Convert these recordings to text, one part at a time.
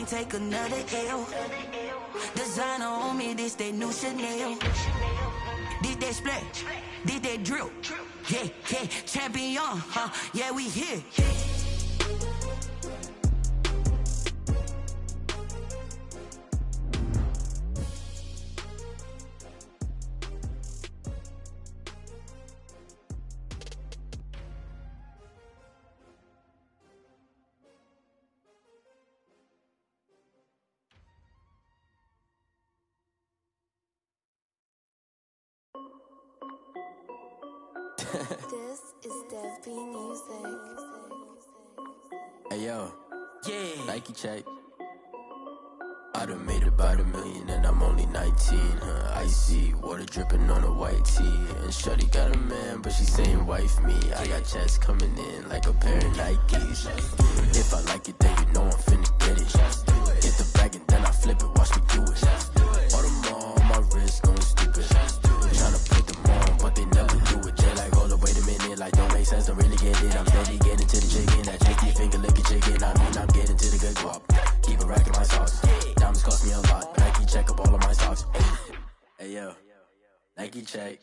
can't take another L. Designer on me, this they new Chanel. Did they split? Did they drill? Yeah, yeah, champion, huh? Yeah, we here. This is Dev B Music. Hey yo, Yeah. Nike check. I done made about $1 million and I'm only 19. Icy water dripping on a white tee. And shorty got a man, but she saying wife me. I got checks coming in like a pair of Nikes. If I like it, then you know I'm finna get it. Get the bag and then I flip it, watch me do it. All them on my wrist going stupid. Tryna put them on, but they never do it. They like, hold up, wait a minute, like don't make sense, don't really get it. I'm steady getting to the chicken, that chicky finger licking chicken. I mean, I'm getting to the good guap. Keep a rack in my sauce. Diamonds cost me a lot. Nike check up all of my socks. Hey yo, Nike check.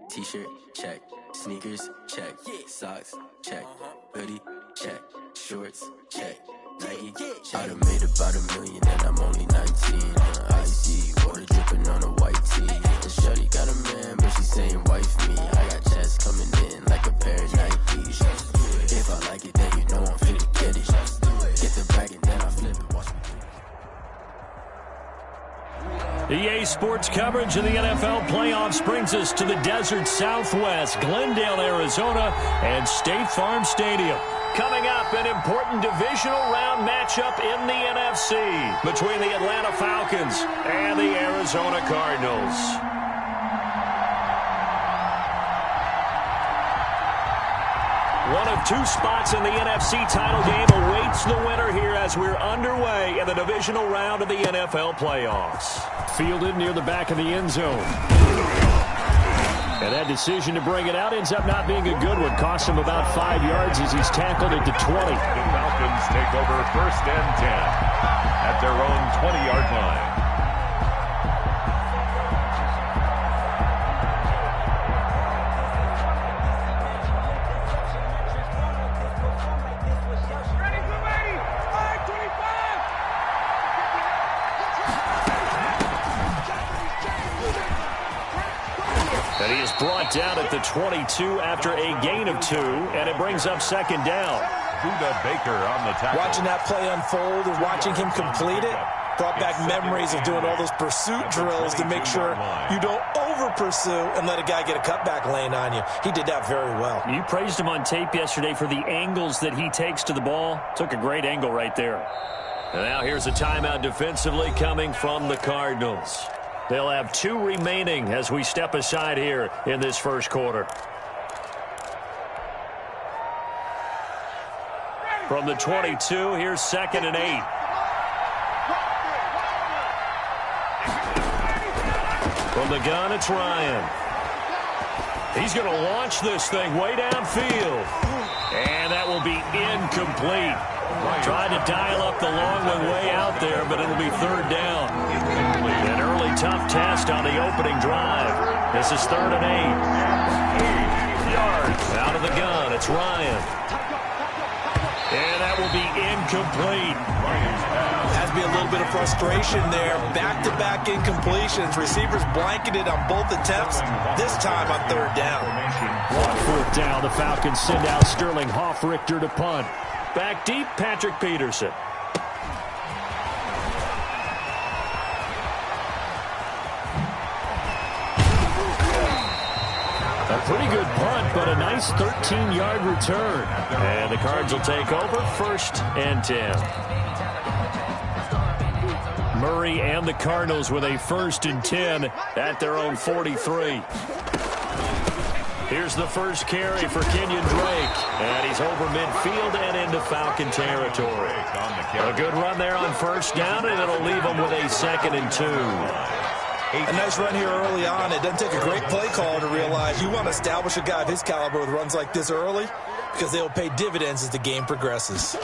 T-shirt check. Sneakers check. Socks check. Hoodie check. Shorts check. Nike I done made about $1 million and I'm only 19. Icy water dripping on a white tee. And shorty got a man, but she saying wife me. I got checks coming in like a pair of Nikes. If I like it, then you know I'm finna get it. Get the bag and then I flip it. Watch me. EA Sports coverage of the NFL playoffs brings us to the desert Southwest, Glendale, Arizona, and State Farm Stadium. Coming up, an important divisional round matchup in the NFC between the Atlanta Falcons and the Arizona Cardinals. One of two spots in the NFC title game awaits the winner here as we're underway in the divisional round of the NFL playoffs. Fielded near the back of the end zone. And that decision to bring it out ends up not being a good one. Cost him about 5 yards as he's tackled at the 20. The Falcons take over 1st and 10 at their own 20-yard line. And he is brought down at the 22 after a gain of 2, and it brings up 2nd down. Buda Baker on the tackle. Watching that play unfold and watching him complete it brought back memories of doing all those pursuit drills to make sure you don't over-pursue and let a guy get a cutback lane on you. He did that very well. You praised him on tape yesterday for the angles that he takes to the ball. Took a great angle right there. And now here's a timeout defensively coming from the Cardinals. They'll have 2 remaining as we step aside here in this first quarter. From the 22, here's 2nd and 8. From the gun, it's Ryan. He's going to launch this thing way downfield. And that will be incomplete. Tried to dial up the long one way out there, but it'll be 3rd down. An early tough test on the opening drive. This is 3rd and 8. Yards out of the gun. It's Ryan. And that will be incomplete. Has to be a little bit of frustration there. Back-to-back incompletions. Receivers blanketed on both attempts. This time on 3rd down. On 4th down, the Falcons send out Sterling Hoffrichter to punt. Back deep, Patrick Peterson. A pretty good punt, but a nice 13-yard return. And the Cards will take over 1st and 10. Murray and the Cardinals with a 1st and 10 at their own 43. Here's the first carry for Kenyon Drake. And he's over midfield and into Falcon territory. A good run there on 1st down, and it'll leave them with a 2nd and 2. A nice run here early on. It doesn't take a great play caller to realize you want to establish a guy of his caliber with runs like this early because they'll pay dividends as the game progresses.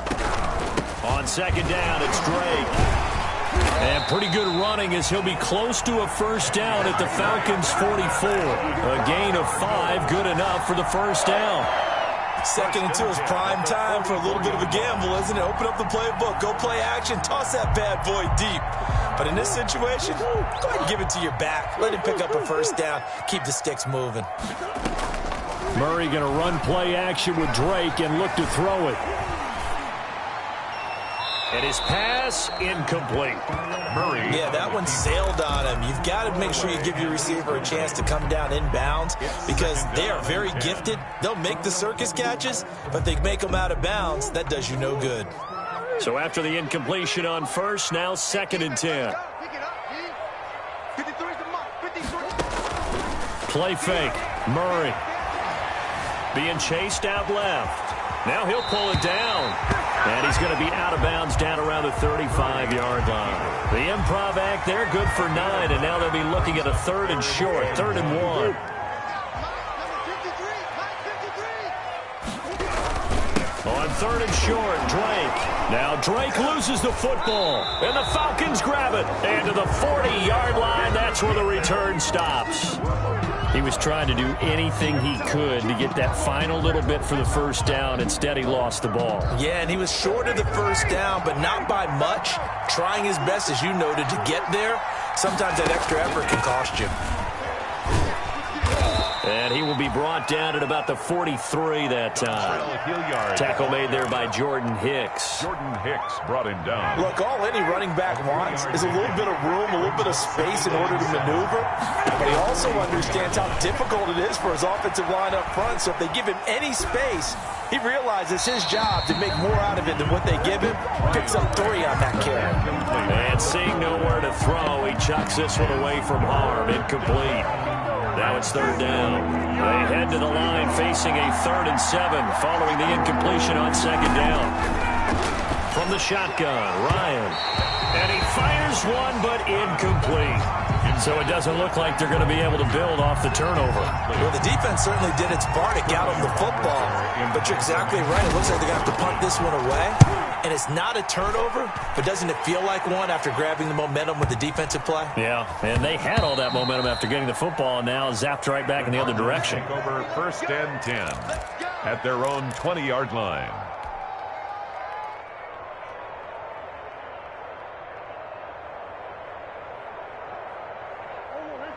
On second down, it's Drake. And pretty good running as he'll be close to a first down at the Falcons' 44. A gain of 5, good enough for the first down. 2nd and 2 is prime time for a little bit of a gamble, isn't it? Open up the playbook, go play action, toss that bad boy deep. But in this situation, go ahead and give it to your back. Let him pick up a first down. Keep the sticks moving. Murray going to run play action with Drake and look to throw it. And his pass incomplete. Murray. Yeah, that one sailed on him. You've got to make sure you give your receiver a chance to come down inbounds because they are very gifted. They'll make the circus catches, but they make them out of bounds. That does you no good. So after the incompletion on first, now 2nd and 10. Play fake. Murray being chased out left. Now he'll pull it down. And he's going to be out of bounds down around the 35-yard line. The improv act there, good for 9, and now they'll be looking at a 3rd and short, 3rd and 1. On 3rd and short, Drake. Now Drake loses the football, and the Falcons grab it. And to the 40-yard line, that's where the return stops. He was trying to do anything he could to get that final little bit for the first down. Instead, he lost the ball. Yeah, and he was short of the first down, but not by much. Trying his best, as you noted, to get there. Sometimes that extra effort can cost you. And he will be brought down at about the 43 that time. Tackle made there by Jordan Hicks. Jordan Hicks brought him down. Look, all any running back wants is a little bit of room, a little bit of space in order to maneuver. But he also understands how difficult it is for his offensive line up front. So if they give him any space, he realizes his job to make more out of it than what they give him. Picks up 3 on that carry. And seeing nowhere to throw, he chucks this one away from harm. Incomplete. Now it's 3rd down. They head to the line facing a 3rd and 7 following the incompletion on 2nd down. From the shotgun, Ryan. And he fires one, but incomplete. So it doesn't look like they're going to be able to build off the turnover. Well, the defense certainly did its part to get him the football. But you're exactly right. It looks like they're going to have to punt this one away. And it's not a turnover, but doesn't it feel like one after grabbing the momentum with the defensive play? Yeah, and they had all that momentum after getting the football, and now zapped right back in the other direction. Over 1st and 10 at their own 20-yard line.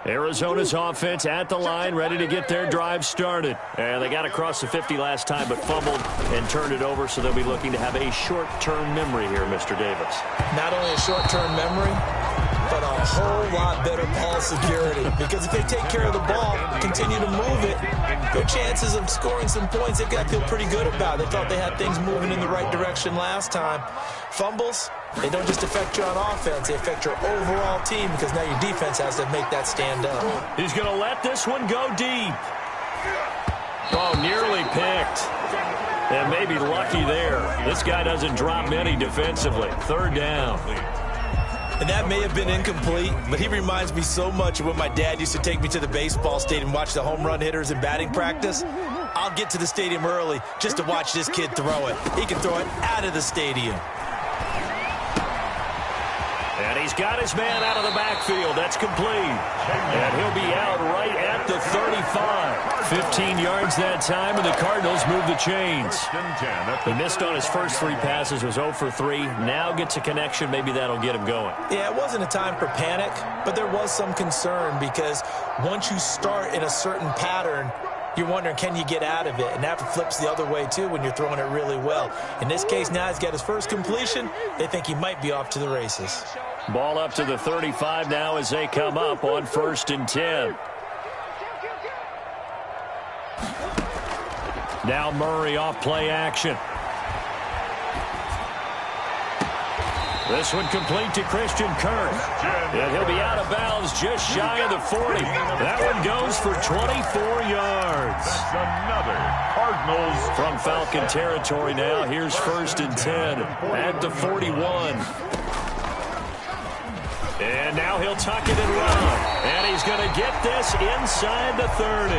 Arizona's offense at the line, ready to get their drive started. And they got across the 50 last time, but fumbled and turned it over, so they'll be looking to have a short-term memory here, Mr. Davis. Not only a short-term memory, but a whole lot better ball security. Because if they take care of the ball, continue to move it, their chances of scoring some points, they've got to feel pretty good about. They thought they had things moving in the right direction last time. Fumbles, they don't just affect you on offense, they affect your overall team because now your defense has to make that stand up. He's going to let this one go deep. Oh, nearly picked. And maybe lucky there. This guy doesn't drop many defensively. 3rd down. And that may have been incomplete, but he reminds me so much of when my dad used to take me to the baseball stadium and watch the home run hitters in batting practice. I'll get to the stadium early just to watch this kid throw it. He can throw it out of the stadium. And he's got his man out of the backfield. That's complete. And he'll be out right at the 35. 15 yards that time, and the Cardinals move the chains. He missed on his first 3 passes, was 0 for 3. Now gets a connection. Maybe that'll get him going. Yeah, it wasn't a time for panic, but there was some concern because once you start in a certain pattern, you're wondering, can you get out of it? And that flips the other way, too, when you're throwing it really well. In this case, now he's got his first completion. They think he might be off to the races. Ball up to the 35 now as they come up on 1st and 10. Now Murray off play action. This one complete to Christian Kirk. And he'll be out of bounds just shy of the 40. That one goes for 24 yards. That's another Cardinals. From Falcon territory now. Here's 1st and 10 at the 41. And now he'll tuck it and run. And he's going to get this inside the 30.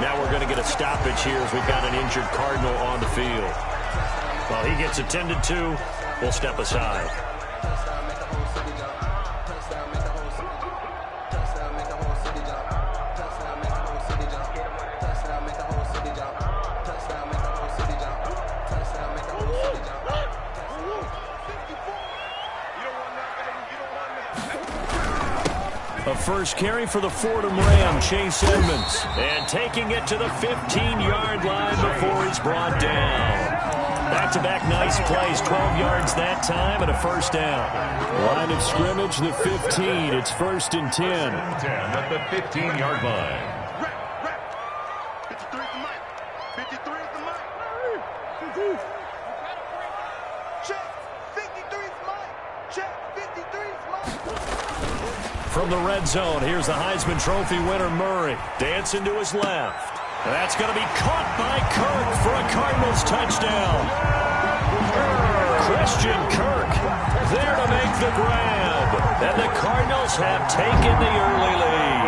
Now we're going to get a stoppage here as we've got an injured Cardinal on the field. Well, he gets attended to. will step aside. A first carry for the Fordham Ram, Chase Edmonds. And taking it to the 15-yard line before he's brought down. Back-to-back nice plays, 12 yards that time and a first down. Line of scrimmage, the 15. It's 1st and 10. 10 at the 15-yard line. From the red zone, here's the Heisman Trophy winner, Murray. Dancing to his left. That's going to be caught by Kirk for a Cardinals touchdown. Christian Kirk there to make the grab. And the Cardinals have taken the early lead.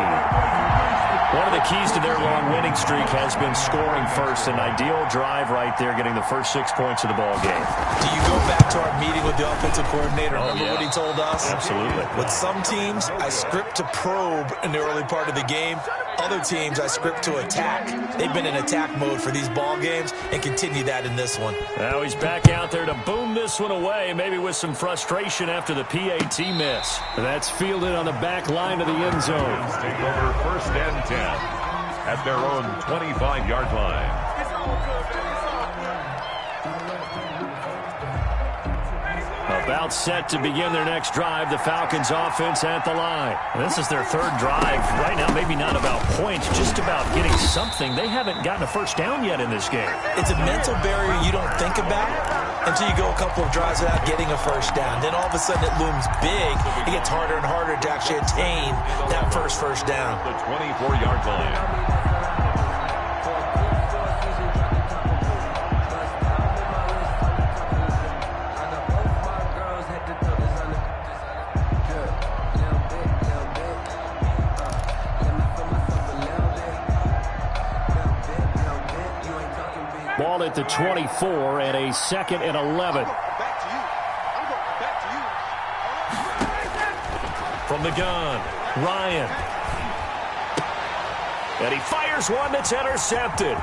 One of the keys to their long winning streak has been scoring first. An ideal drive right there, getting the first 6 points of the ball game. Do you go back to our meeting with the offensive coordinator? Remember what he told us? Absolutely. With some teams, I script to probe in the early part of the game. Other teams, I script to attack. They've been in attack mode for these ball games and continue that in this one. Now he's back out there to boom this one away, maybe with some frustration after the PAT miss. That's fielded on the back line of the end zone. Take over 1st and 10 at their own 25-yard line. About set to begin their next drive, the Falcons offense at the line. This is their 3rd drive. Right now, maybe not about points, just about getting something. They haven't gotten a first down yet in this game. It's a mental barrier you don't think about until you go a couple of drives without getting a first down. Then all of a sudden it looms big. It gets harder and harder to actually attain that first down. The 24-yard line. Ball at the 24 and a 2nd and 11. From the gun, Ryan. And he fires one that's intercepted.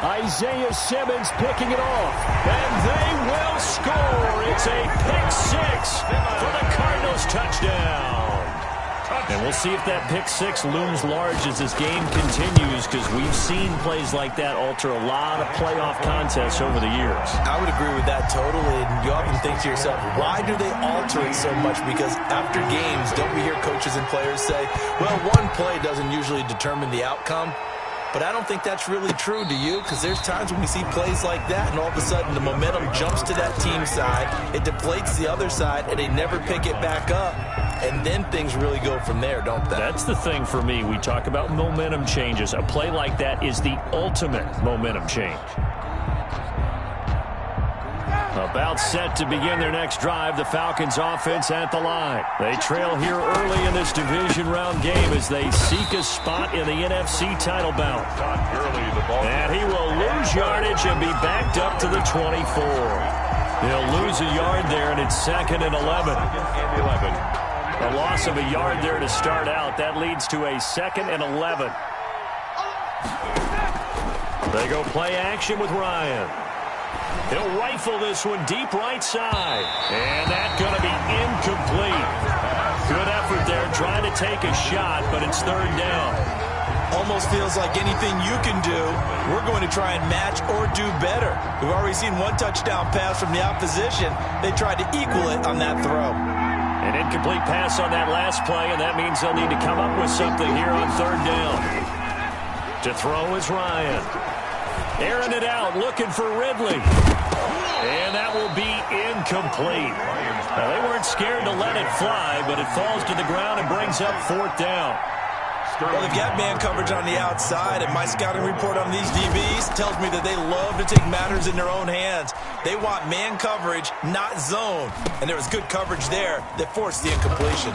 Isaiah Simmons picking it off. And they will score. It's a pick 6 for the Cardinals touchdown. And we'll see if that pick 6 looms large as this game continues, because we've seen plays like that alter a lot of playoff contests over the years. I would agree with that totally. And you often think to yourself, why do they alter it so much? Because after games, don't we hear coaches and players say, well, one play doesn't usually determine the outcome? But I don't think that's really true, do you? Because there's times when we see plays like that, and all of a sudden the momentum jumps to that team side, it deflates the other side, and they never pick it back up. And then things really go from there, don't they? That's the thing for me. We talk about momentum changes. A play like that is the ultimate momentum change. About set to begin their next drive, the Falcons offense at the line. They trail here early in this division round game as they seek a spot in the NFC title bout. And he will lose yardage and be backed up to the 24. He'll lose a yard there, and it's 2nd and 11. A loss of a yard there to start out. That leads to a 2nd and 11. They go play action with Ryan. He'll rifle this one deep right side. And that's going to be incomplete. Good effort there trying to take a shot, but it's 3rd down. Almost feels like anything you can do, we're going to try and match or do better. We've already seen one touchdown pass from the opposition. They tried to equal it on that throw. An incomplete pass on that last play, and that means they'll need to come up with something here on 3rd down. To throw is Ryan. Airing it out, looking for Ridley. And that will be incomplete. Now, they weren't scared to let it fly, but it falls to the ground and brings up 4th down. Well, they've got man coverage on the outside, and my scouting report on these DBs tells me that they love to take matters in their own hands. They want man coverage, not zone. And there was good coverage there that forced the incompletion.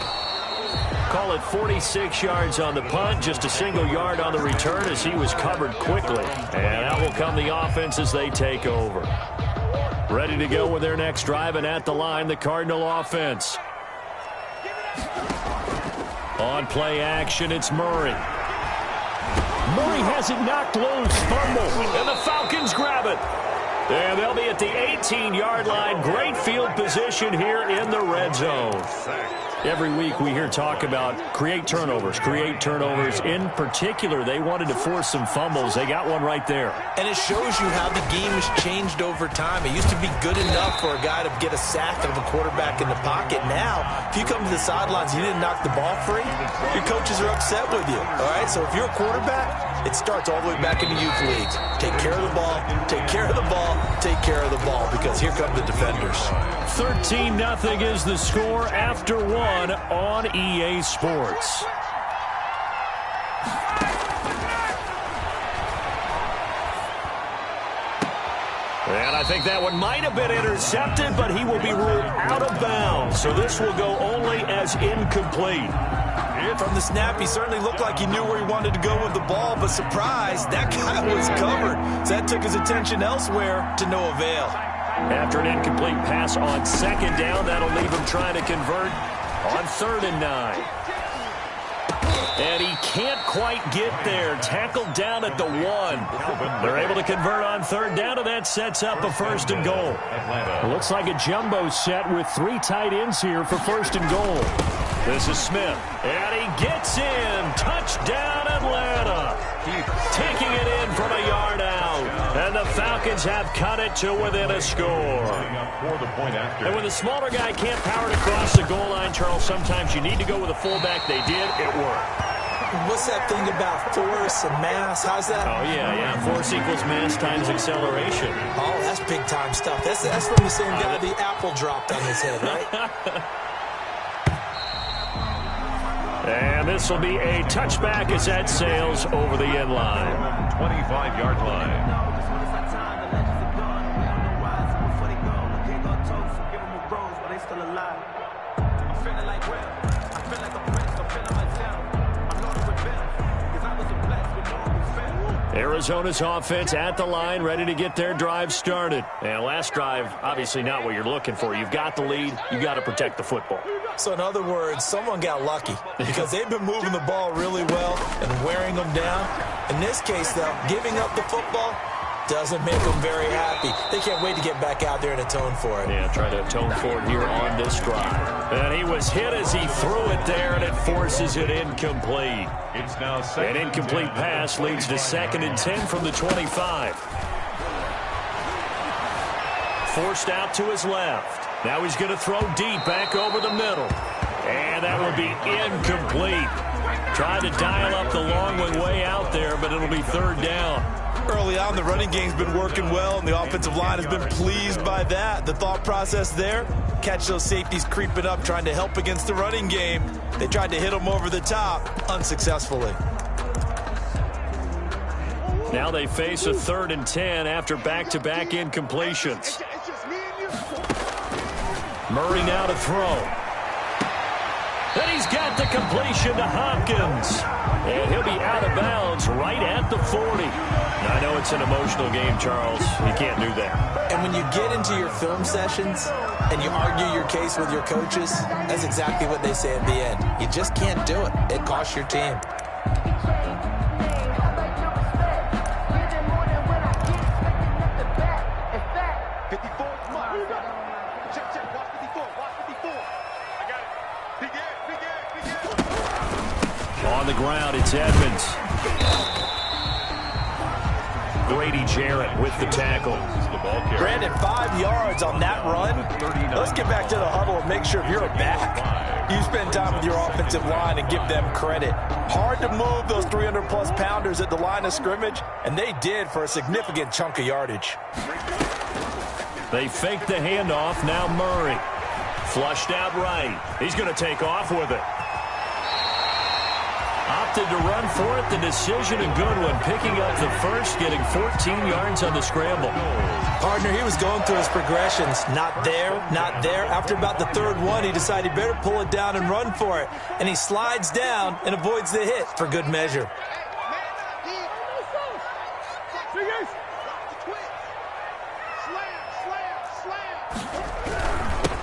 Call it 46 yards on the punt, just a single yard on the return as he was covered quickly. And out will come the offense as they take over. Ready to go with their next drive, and at the line, the Cardinal offense. On play action, it's Murray. Murray has it knocked loose. Fumble. And the Falcons grab it. And they'll be at the 18-yard line. Great field position here in the red zone. Every week we hear talk about create turnovers. In particular, they wanted to force some fumbles. They got one right there. And it shows you how the game has changed over time. It used to be good enough for a guy to get a sack of a quarterback in the pocket. Now, if you come to the sidelines and you didn't knock the ball free, your coaches are upset with you. All right, so if you're a quarterback, it starts all the way back in the youth leagues. Take care of the ball, take care of the ball, take care of the ball, because here come the defenders. 13-0 is the score after one on EA Sports. And I think that one might have been intercepted, but he will be ruled out of bounds. So this will go only as incomplete. From the snap, he certainly looked like he knew where he wanted to go with the ball, but surprise, that guy was covered. So that took his attention elsewhere to no avail. After an incomplete pass on second down, that'll leave him trying to convert on 3rd and 9. And he can't quite get there. Tackled down at the 1. They're able to convert on 3rd down, and that sets up a 1st and goal. It looks like a jumbo set with 3 tight ends here for 1st and goal. This is Smith, and he gets in. Touchdown, Atlanta. Taking it in from a yard out. And the Falcons have cut it to within a score. And when the smaller guy can't power it across the goal line, Charles, sometimes you need to go with a fullback. They did. It worked. What's that thing about force and mass? How's that? Oh, yeah. Force equals mass times acceleration. Oh, that's big-time stuff. That's from the same guy the apple dropped on his head, right? And this will be a touchback as that sails over the end line. 25-yard line. Arizona's offense at the line, ready to get their drive started. And last drive, obviously not what you're looking for. You've got the lead. You've got to protect the football. So in other words, someone got lucky because they've been moving the ball really well and wearing them down. In this case, though, giving up the football doesn't make them very happy. They can't wait to get back out there and atone for it. Yeah, try to atone for it here on this drive. And he was hit as he threw it there, and it forces it incomplete. It's now an incomplete pass leads to 2nd and 10 from the 25. Forced out to his left. Now he's going to throw deep back over the middle. And that will be incomplete. Tried to dial up the long one way out there, but it'll be 3rd down. Early on, the running game's been working well, and the offensive line has been pleased by that. The thought process there, catch those safeties creeping up, trying to help against the running game. They tried to hit them over the top, unsuccessfully. Now they face a 3rd and 10 after back-to-back incompletions. Murray now to throw. And he's got the completion to Hopkins. And he'll be out of bounds right at the 40. Now, I know it's an emotional game, Charles. You can't do that. And when you get into your film sessions and you argue your case with your coaches, that's exactly what they say at the end. You just can't do it. It costs your team. On the ground, it's Edmonds. Grady Jarrett with the tackle. Brandon, 5 yards on that run. Let's get back to the huddle and make sure if you're a back, you spend time with your offensive line and give them credit. Hard to move those 300-plus pounders at the line of scrimmage, and they did for a significant chunk of yardage. They fake the handoff. Now Murray. Flushed out right. He's going to take off with it. Opted to run for it. The decision, a good one. Picking up the first, getting 14 yards on the scramble. Partner, he was going through his progressions. Not there, not there. After about the 3rd one, he decided he better pull it down and run for it. And he slides down and avoids the hit for good measure.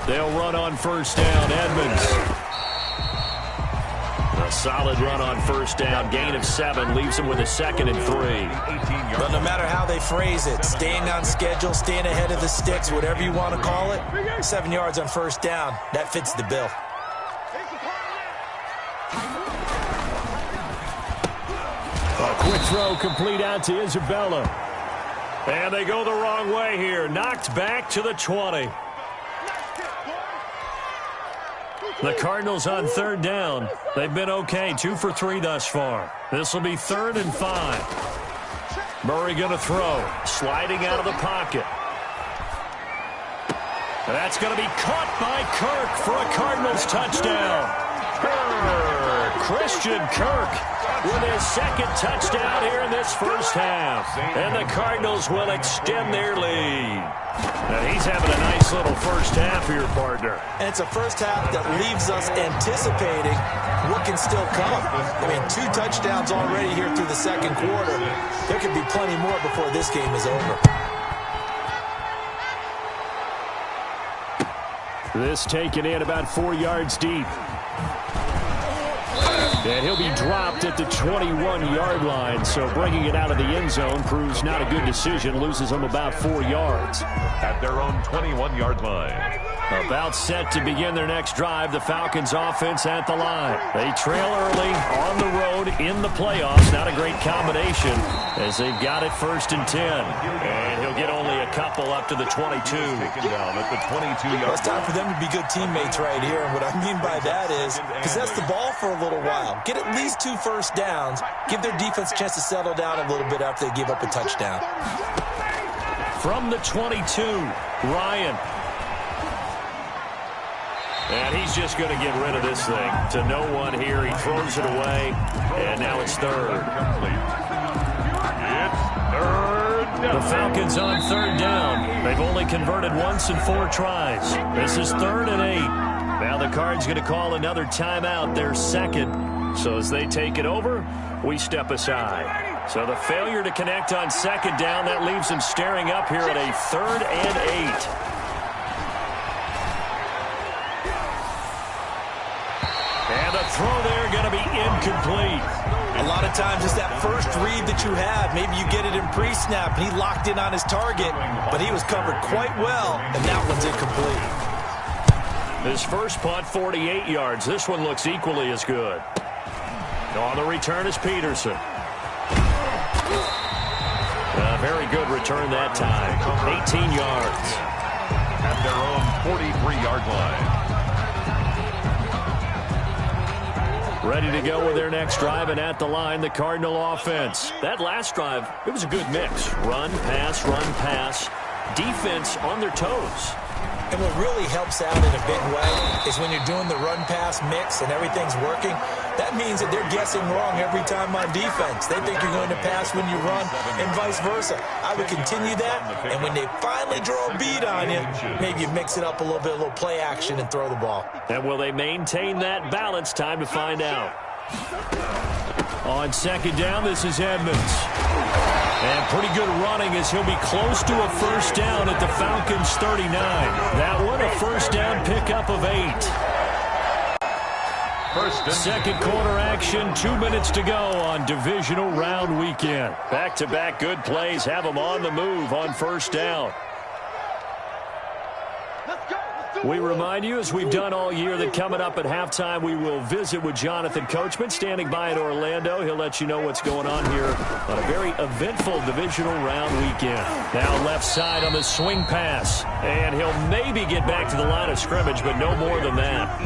They'll run on first down. Edmonds. A solid run on first down. Gain of 7 leaves them with a 2nd and 3. But no matter how they phrase it, staying on schedule, staying ahead of the sticks, whatever you want to call it, 7 yards on first down, that fits the bill. A quick throw complete out to Isabella. And they go the wrong way here. Knocked back to the 20. The Cardinals on 3rd down. They've been okay, 2 for 3 thus far. This will be 3rd and 5. Murray going to throw. Sliding out of the pocket. That's going to be caught by Kirk for a Cardinals touchdown. Christian Kirk with his 2nd touchdown here in this first half. And the Cardinals will extend their lead. And he's having a nice little first half here, partner. And it's a first half that leaves us anticipating what can still come. I mean, 2 touchdowns already here through the 2nd quarter. There could be plenty more before this game is over. This taken in about 4 yards deep. And he'll be dropped at the 21-yard line, so bringing it out of the end zone proves not a good decision. Loses them about 4 yards. At their own 21-yard line. About set to begin their next drive, the Falcons offense at the line. They trail early on the road in the playoffs. Not a great combination as they've got it 1st and 10. And he'll get only a couple up to the 22. Taken down at the 22-yard line. It's time for them to be good teammates right here. And what I mean by that is possess the ball for a little while. Get at least 2 first downs. Give their defense a chance to settle down a little bit after they give up a touchdown. From the 22, Ryan. And he's just going to get rid of this thing to no one here. He throws it away, and now it's 3rd. It's 3rd down. The Falcons on 3rd down. They've only converted once in 4 tries. This is 3rd and 8. Now the Cards going to call another timeout, their 2nd. So as they take it over, we step aside. So the failure to connect on 2nd down, that leaves them staring up here at a 3rd and 8. And the throw there going to be incomplete. A lot of times it's that first read that you have. Maybe you get it in pre-snap, and he locked in on his target, but he was covered quite well, and that one's incomplete. His first punt, 48 yards. This one looks equally as good. On the return is Peterson. A very good return that time. 18 yards. At their own 43-yard line. Ready to go with their next drive, and at the line, the Cardinal offense. That last drive, it was a good mix. Run, pass, defense on their toes. And what really helps out in a big way is when you're doing the run-pass mix and everything's working, that means that they're guessing wrong every time on defense. They think you're going to pass when you run and vice versa. I would continue that, and when they finally draw a bead on you, maybe you mix it up a little bit, a little play action, and throw the ball. And will they maintain that balance? Time to find out. On 2nd down, this is Edmonds. And pretty good running as he'll be close to a first down at the Falcons' 39. That one, a first down pickup of 8. 2nd quarter action, 2 minutes to go on divisional round weekend. Back-to-back good plays have them on the move on first down. We remind you, as we've done all year, that coming up at halftime, we will visit with Jonathan Coachman, standing by in Orlando. He'll let you know what's going on here on a very eventful divisional round weekend. Now left side on the swing pass, and he'll maybe get back to the line of scrimmage, but no more than that.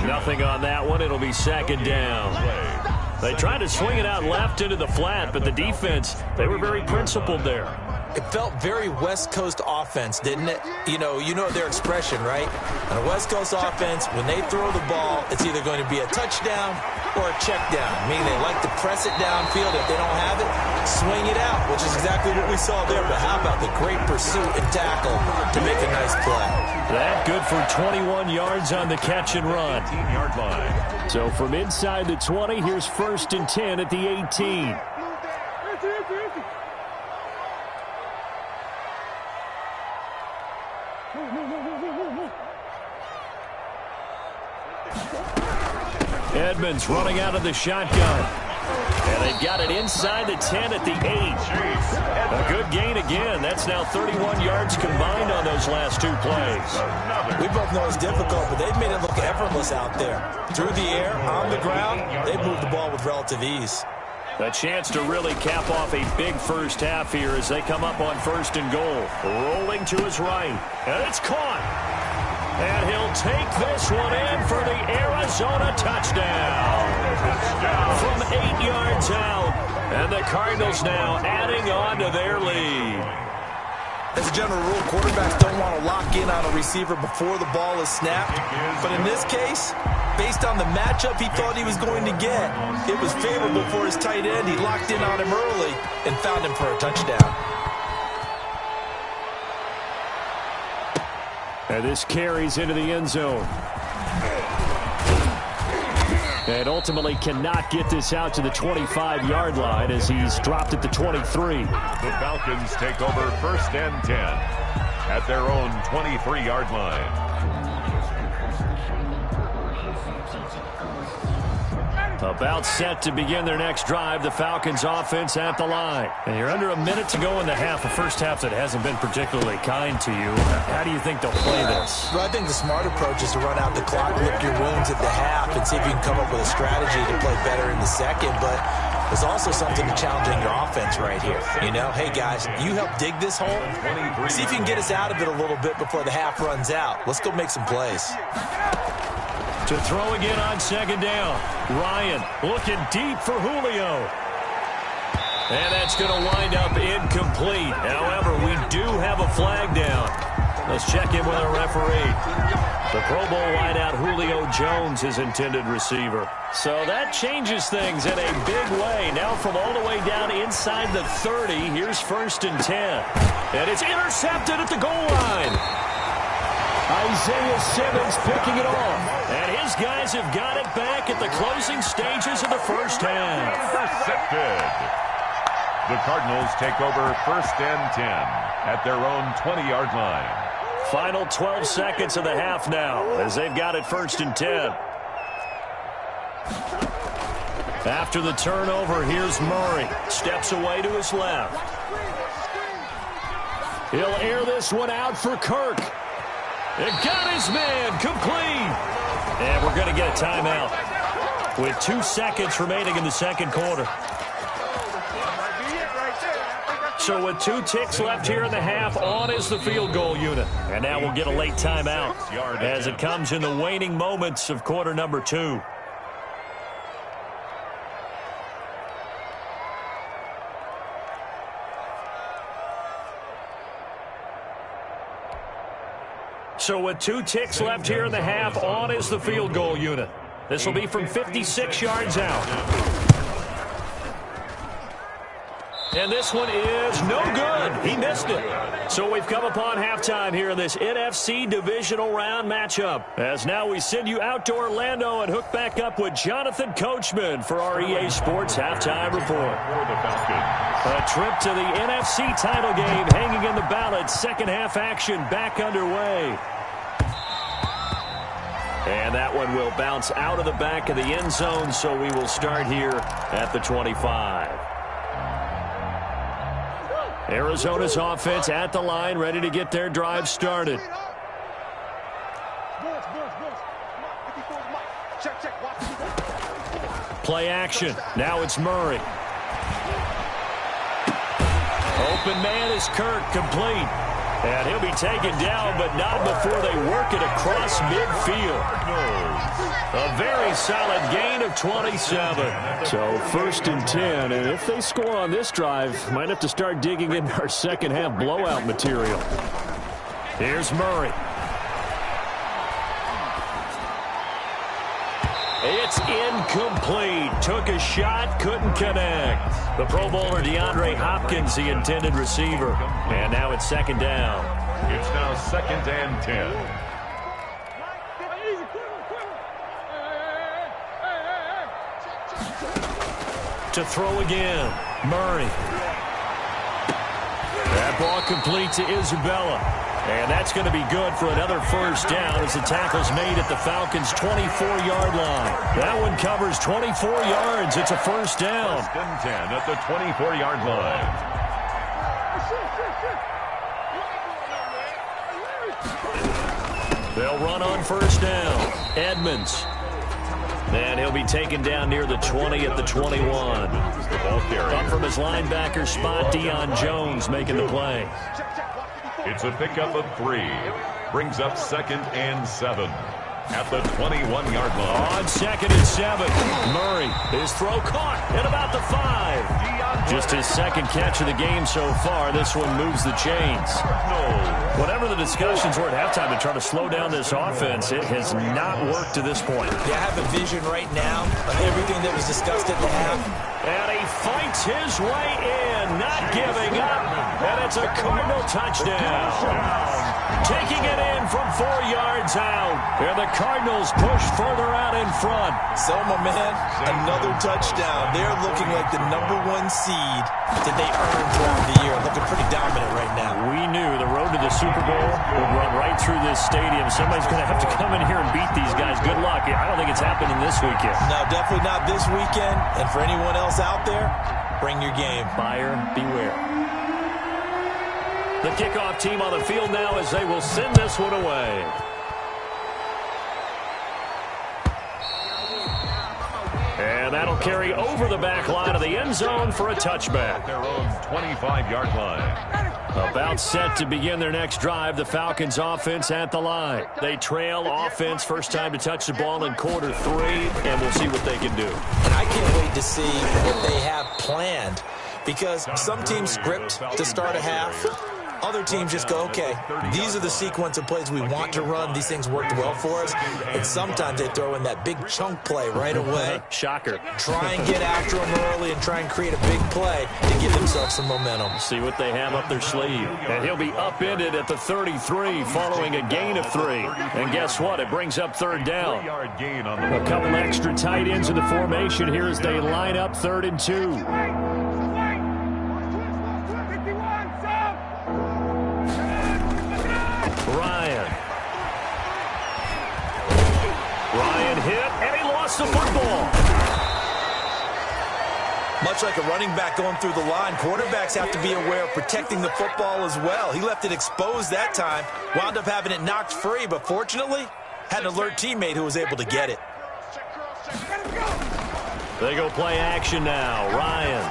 Nothing on that one. It'll be 2nd down. They tried to swing it out left into the flat, but the defense, they were very principled there. It felt very West Coast offense, didn't it? You know their expression, right? On a West Coast offense, when they throw the ball, it's either going to be a touchdown or a check down. Meaning they like to press it downfield. If they don't have it, swing it out, which is exactly what we saw there. But how about the great pursuit and tackle to make a nice play? That good for 21 yards on the catch and run. 18-yard line. So from inside the 20, here's 1st and 10 at the 18. Falcons running out of the shotgun. And they've got it inside the 10 at the 8. A good gain again. That's now 31 yards combined on those last two plays. We both know it's difficult, but they've made it look effortless out there. Through the air, on the ground, they've moved the ball with relative ease. A chance to really cap off a big first half here as they come up on 1st and goal. Rolling to his right. And it's caught. And he'll take this one in for the Arizona touchdown. From 8 yards out. And the Cardinals now adding on to their lead. As a general rule, quarterbacks don't want to lock in on a receiver before the ball is snapped. But in this case, based on the matchup he thought he was going to get, it was favorable for his tight end. He locked in on him early and found him for a touchdown. And this carries into the end zone. And ultimately cannot get this out to the 25-yard line as he's dropped at the 23. The Falcons take over 1st and 10 at their own 23-yard line. About set to begin their next drive. The Falcons offense at the line. And you're under a minute to go in the half. A first half that hasn't been particularly kind to you. How do you think they'll play this? Well, I think the smart approach is to run out the clock, lick your wounds at the half, and see if you can come up with a strategy to play better in the second. But there's also something to challenging your offense right here. You know, hey, guys, you help dig this hole. See if you can get us out of it a little bit before the half runs out. Let's go make some plays. To throw again on 2nd down. Ryan looking deep for Julio. And that's going to wind up incomplete. However, we do have a flag down. Let's check in with our referee. The Pro Bowl wideout Julio Jones, his intended receiver. So that changes things in a big way. Now from all the way down inside the 30, here's 1st and 10. And it's intercepted at the goal line. Isaiah Simmons picking it off. And his guys have got it back at the closing stages of the first half. Intercepted. The Cardinals take over 1st and 10 at their own 20-yard line. Final 12 seconds of the half now as they've got it 1st and 10. After the turnover, here's Murray. Steps away to his left. He'll air this one out for Kirk. It got his man complete. And we're going to get a timeout with 2 seconds remaining in the second quarter. So with 2 ticks left here in the half, on is the field goal unit. And now we'll get a late timeout as it comes in the waning moments of quarter number 2. So with 2 ticks left here in the half, on is the field goal unit. This will be from 56 yards out. And this one is no good. He missed it. So we've come upon halftime here in this NFC divisional round matchup. As now we send you out to Orlando and hook back up with Jonathan Coachman for our EA Sports Halftime Report. A trip to the NFC title game hanging in the balance. Second half action back underway. And that one will bounce out of the back of the end zone, so we will start here at the 25. Arizona's offense at the line, ready to get their drive started. Play action. Now it's Murray. Open man is Kirk, complete. And he'll be taken down, but not before they work it across midfield. A very solid gain of 27. So 1st and 10, and if they score on this drive, might have to start digging into our second half blowout material. Here's Murray. It's incomplete. Took a shot, couldn't connect. The Pro Bowler DeAndre Hopkins, the intended receiver. And now it's 2nd down. It's now 2nd and 10. To throw again, Murray. That ball complete to Isabella. And that's going to be good for another first down as the tackle's made at the Falcons' 24-yard line. That one covers 24 yards. It's a first down. First and 10 at the 24-yard line. They'll run on first down. Edmonds. And he'll be taken down near the 20 at the 21. Up from his linebacker spot, Deion Jones making the play. It's a pickup of 3. Brings up 2nd and 7 at the 21-yard line. On 2nd and 7. Murray, his throw caught at about the 5. Just his 2nd catch of the game so far. This one moves the chains. Whatever the discussions were at halftime to try to slow down this offense, it has not worked to this point. Yeah, I have a vision right now of everything that was discussed at the half. And he fights his way in, not giving up. And it's a Cardinal touchdown. Taking it in from 4 yards out. And the Cardinals push further out in front. So, my man, another touchdown. They're looking like the #1 seed that they earned throughout the year. Looking pretty dominant right now. We knew the road to the Super Bowl would run right through this stadium. Somebody's going to have to come in here and beat these guys. Good luck. I don't think it's happening this weekend. No, definitely not this weekend. And for anyone else out there, bring your game. Buyer beware. The kickoff team on the field now as they will send this one away. And that'll carry over the back line of the end zone for a touchback. Their own 25-yard line. About set to begin their next drive, the Falcons offense at the line. They trail offense, first time to touch the ball in quarter 3, and we'll see what they can do. And I can't wait to see what they have planned, because some teams script to start a half. Other teams just go, okay, these are the sequence of plays we want to run. These things worked well for us. And sometimes they throw in that big chunk play right away. Shocker. Try and get after them early and try and create a big play to give themselves some momentum. See what they have up their sleeve. And he'll be upended at the 33 following a gain of 3. And guess what? It brings up 3rd down. A couple extra tight ends in the formation here as they line up 3rd and 2. Ryan hit, and he lost the football. Much like a running back going through the line, quarterbacks have to be aware of protecting the football as well. He left it exposed that time, wound up having it knocked free, but fortunately, had an alert teammate who was able to get it. They go play action now. Ryan.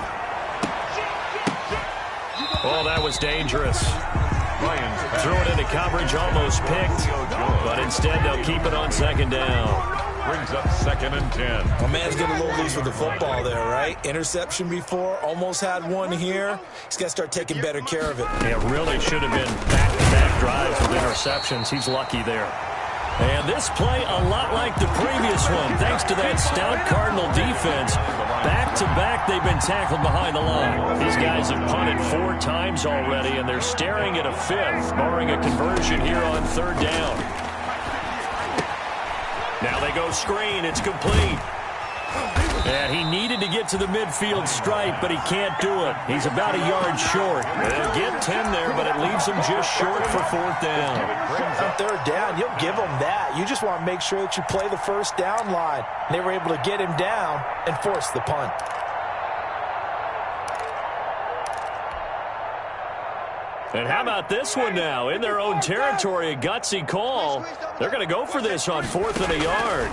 Oh, that was dangerous. Threw it into coverage, almost picked, but instead they'll keep it on 2nd down. Brings up 2nd and 10. My man's getting a little loose with the football there, right? Interception before, almost had one here. He's got to start taking better care of it. Yeah, really should have been back-to-back drives with interceptions. He's lucky there. And this play a lot like the previous one, thanks to that stout Cardinal defense. Back-to-back, they've been tackled behind the line. These guys have punted 4 times already, and they're staring at a 5th, barring a conversion here on 3rd down. Now they go screen. It's complete. And he needed to get to the midfield stripe, but he can't do it. He's about a yard short. They'll get 10 there, but it leaves him just short for 4th down. On 3rd down, you'll give him that. You just want to make sure that you play the first down line. They were able to get him down and force the punt. And how about this one now? In their own territory, a gutsy call. They're going to go for this on 4th and a yard.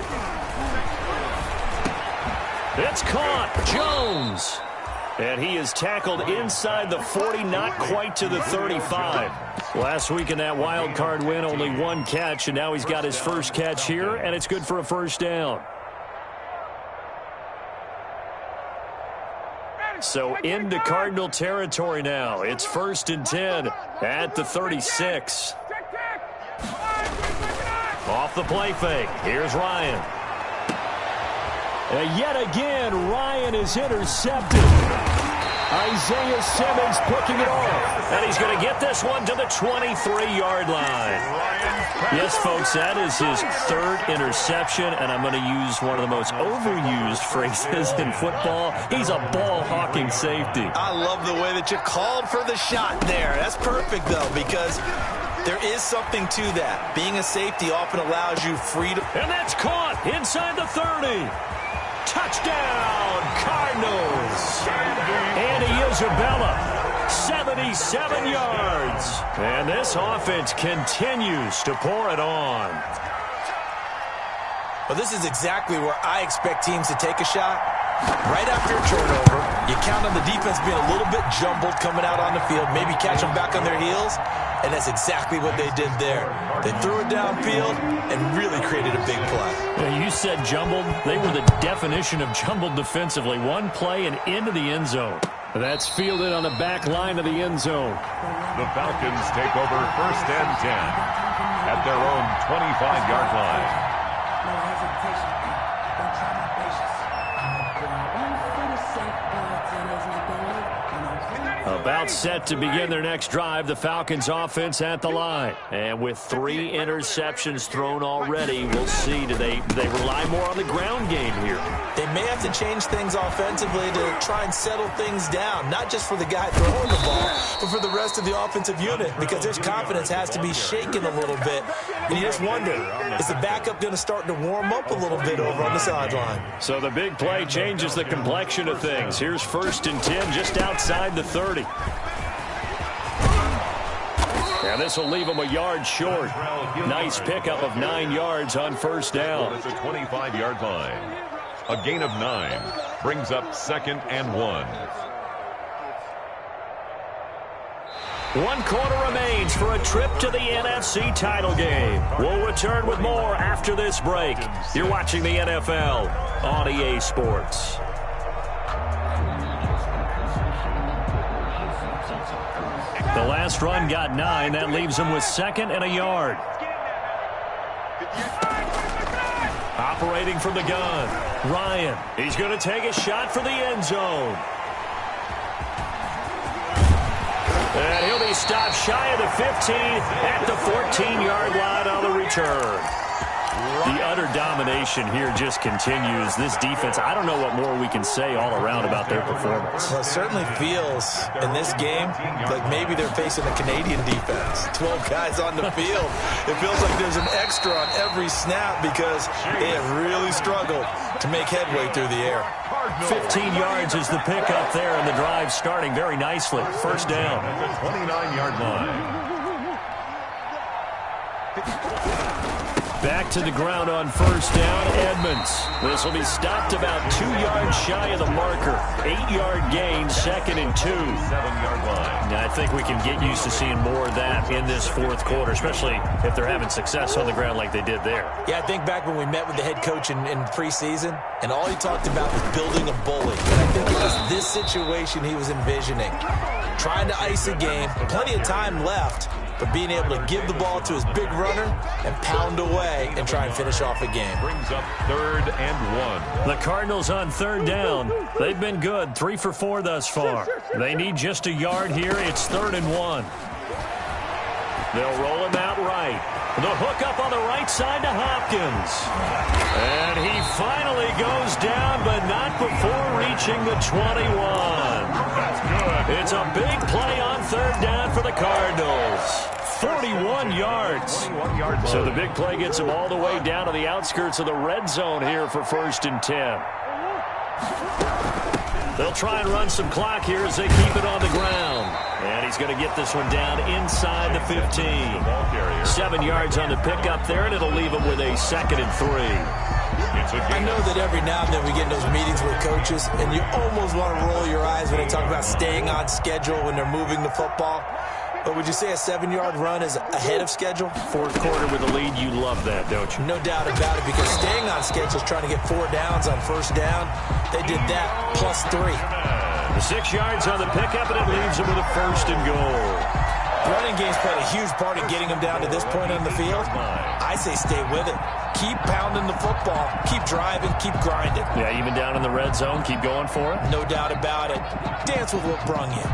It's caught. Jones. And he is tackled inside the 40, not quite to the 35. Last week in that wild card win, only 1 catch, and now he's got his first catch here, and it's good for a first down. So into Cardinal territory now. It's 1st and 10 at the 36. Off the play fake. Here's Ryan. And yet again, Ryan is intercepted. Isaiah Simmons picking it off. And he's going to get this one to the 23-yard line. Yes, folks, that is his 3rd interception, and I'm going to use one of the most overused phrases in football. He's a ball-hawking safety. I love the way that you called for the shot there. That's perfect, though, because There is something to that. Being a safety often allows you freedom. And that's caught inside the 30. Touchdown, Cardinals. Andy Isabella, 77 yards. And this offense continues to pour it on. Well, this is exactly where I expect teams to take a shot. Right after a turnover, you count on the defense being a little bit jumbled coming out on the field, maybe catch them back on their heels, and that's exactly what they did there. They threw it downfield and really created a big play. Yeah, you said jumbled. They were the definition of jumbled defensively. One play and into the end zone. That's fielded on the back line of the end zone. The Falcons take over 1st and 10 at their own 25-yard line. About set to begin their next drive, the Falcons offense at the line. And with 3 interceptions thrown already, we'll see, do they rely more on the ground game here? They may have to change things offensively to try and settle things down, not just for the guy throwing the ball, but for the rest of the offensive unit, because their confidence has to be shaken a little bit. And you just wonder, is the backup going to start to warm up a little bit over on the sideline? So the big play changes the complexion of things. Here's 1st and 10 just outside the 30. And this will leave them a yard short. Nice pickup of 9 yards on 1st down. It's a 25-yard line. A gain of 9 brings up 2nd and 1. 1 quarter remains for a trip to the NFC title game. We'll return with more after this break. You're watching the NFL on EA Sports. The last run got 9. That leaves him with 2nd and a yard. Operating from the gun, Ryan. He's going to take a shot for the end zone. And he'll be stopped shy of the 15 at the 14-yard line on the return. The utter domination here just continues. This defense, I don't know what more we can say all around about their performance. Well, it certainly feels in this game like maybe they're facing a Canadian defense. 12 guys on the field. It feels like there's an extra on every snap because they have really struggled to make headway through the air. 15 yards is the pickup there, and the drive starting very nicely. 1st down. At the 29-yard line. Back to the ground on 1st down, Edmonds. This will be stopped about 2 yards shy of the marker. 8-yard gain, 2nd and 2. 7-yard line. Now, I think we can get used to seeing more of that in this 4th quarter, especially if they're having success on the ground like they did there. Yeah, I think back when we met with the head coach in preseason, and all he talked about was building a bully. And I think it was this situation he was envisioning. Trying to ice a game, plenty of time left, but being able to give the ball to his big runner and pound away and try and finish off a game. Brings up 3rd and 1. The Cardinals on 3rd down. They've been good, 3 for 4 thus far. They need just a yard here. It's 3rd and 1. They'll roll him out right. The hook up on the right side to Hopkins. And he finally goes down, but not before reaching the 21. That's good. It's a big play on 3rd down for the Cardinals. 41 yards. 21 yards. So the big play gets him all the way down to the outskirts of the red zone here for 1st and 10. They'll try and run some clock here as they keep it on the ground. And he's going to get this one down inside the 15. 7 yards on the pickup there, and it'll leave him with a 2nd and 3. I know that every now and then we get in those meetings with coaches, and you almost want to roll your eyes when they talk about staying on schedule when they're moving the football. But would you say a 7-yard run is ahead of schedule? 4th quarter with a lead, you love that, don't you? No doubt about it, because staying on schedule is trying to get 4 downs on 1st down. They did that plus 3. The 6 yards on the pickup, and it leaves him with a 1st and goal. Running game's played a huge part in getting them down to this point on the field. I say stay with it. Keep pounding the football. Keep driving. Keep grinding. Yeah, even down in the red zone, keep going for it. No doubt about it. Dance with what brung you.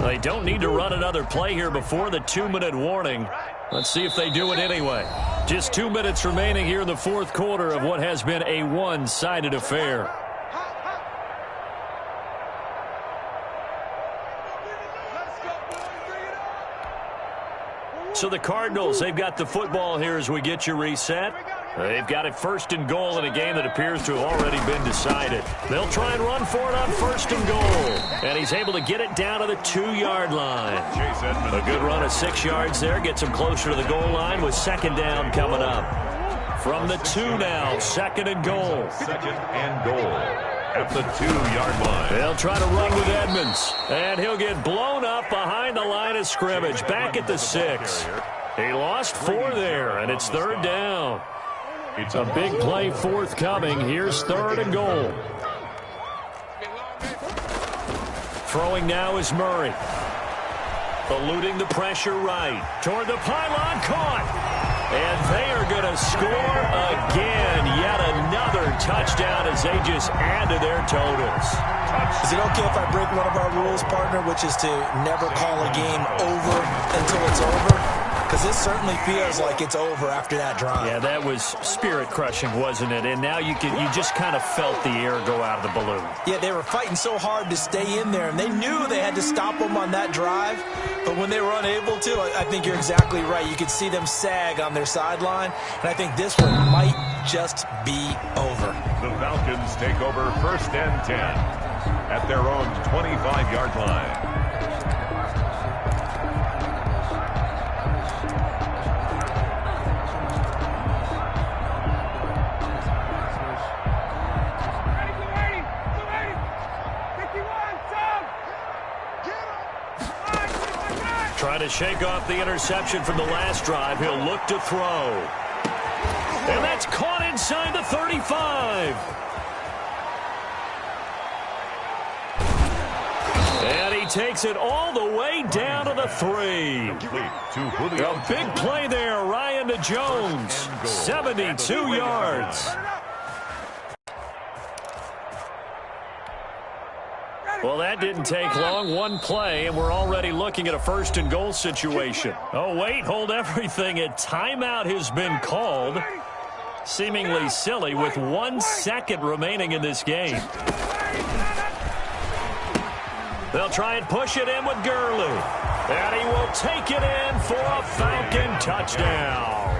They don't need to run another play here before the 2-minute warning. Let's see if they do it anyway. Just 2 minutes remaining here in the 4th quarter of what has been a one-sided affair. So the Cardinals, they've got the football here as we get you reset. They've got it 1st and goal in a game that appears to have already been decided. They'll try and run for it on 1st and goal. And he's able to get it down to the 2-yard line. A good run of 6 yards there. Gets him closer to the goal line with 2nd down coming up. From the 2 now, 2nd and goal. 2nd and goal at the 2-yard line. They'll try to run with Edmonds. And he'll get blown up behind the line of scrimmage. Back at the 6. He lost 4 there, and it's 3rd down. It's a big play forthcoming. Here's 3rd and goal. Throwing now is Murray. Eluding the pressure right. Toward the pylon, caught. And they are going to score again. Yet another touchdown as they just add to their totals. Is it okay if I break one of our rules, partner, which is to never call a game over until it's over? Because this certainly feels like it's over after that drive. Yeah, that was spirit-crushing, wasn't it? And now you just kind of felt the air go out of the balloon. Yeah, they were fighting so hard to stay in there, and they knew they had to stop them on that drive. But when they were unable to, I think you're exactly right. You could see them sag on their sideline, and I think this one might just be over. The Falcons take over 1st and 10 at their own 25-yard line. Trying to shake off the interception from the last drive. He'll look to throw. And that's caught inside the 35. And he takes it all the way down to the 3. A big play there, Ryan to Jones. 72 yards. Well, that didn't take long. One play, and we're already looking at a 1st and goal situation. Oh, wait, hold everything. A timeout has been called. Seemingly silly with 1 second remaining in this game. They'll try and push it in with Gurley. And he will take it in for a Falcon touchdown.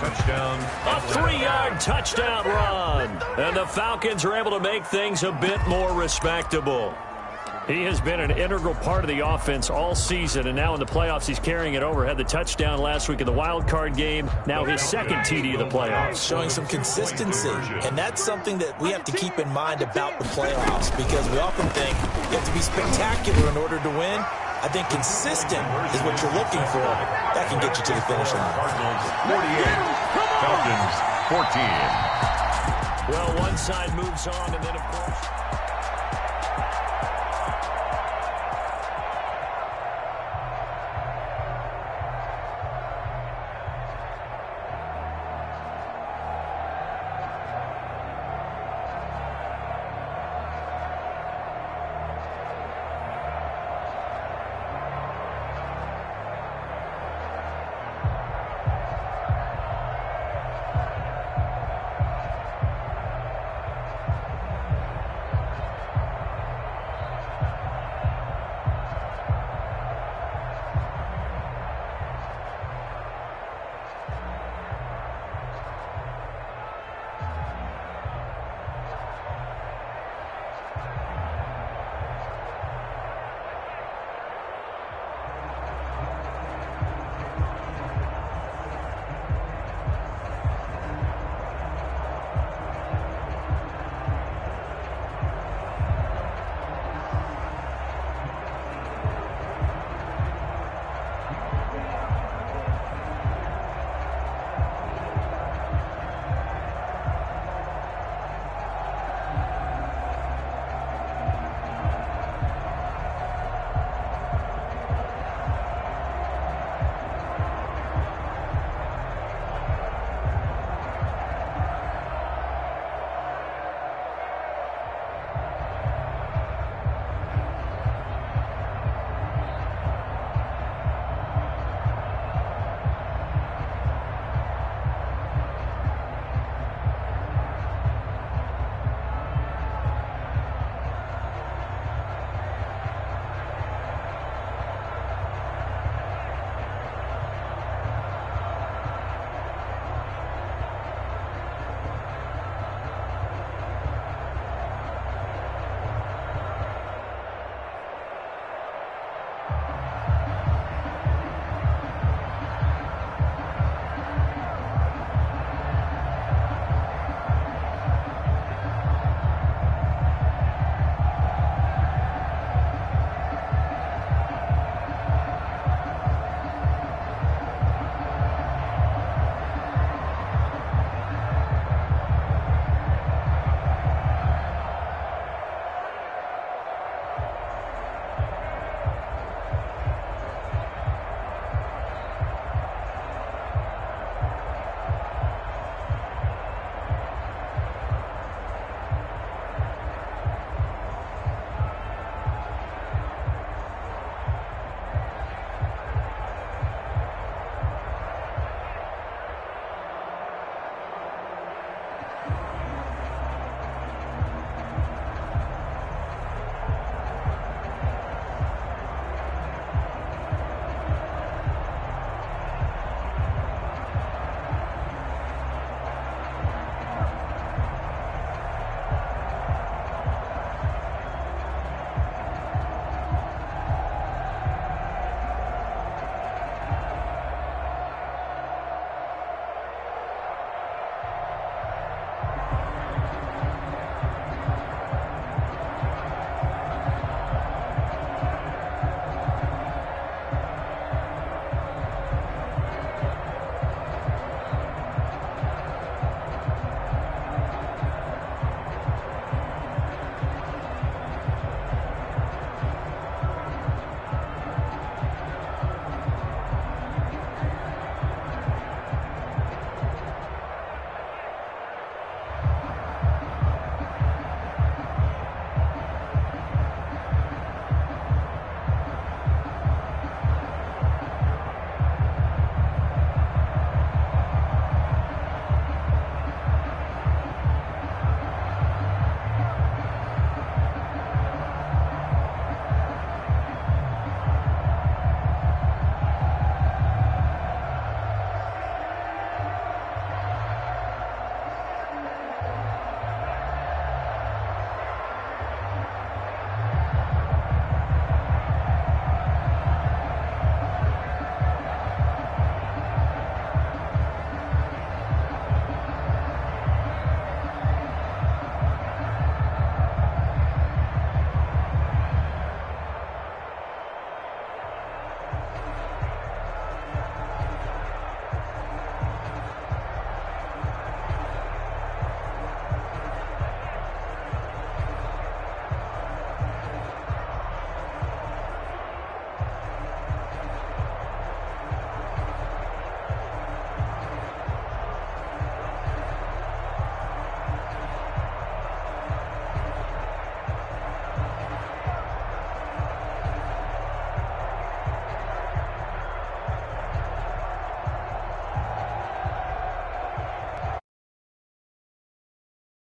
A 3-yard touchdown run. And the Falcons are able to make things a bit more respectable. He has been an integral part of the offense all season, and now in the playoffs he's carrying it over. Had the touchdown last week in the Wildcard game, now his 2nd TD of the playoffs. Showing some consistency, and that's something that we have to keep in mind about the playoffs, because we often think you have to be spectacular in order to win. I think consistent is what you're looking for. That can get you to the finish line. Cardinals 48, Falcons 14. Well, one side moves on, and then, of course...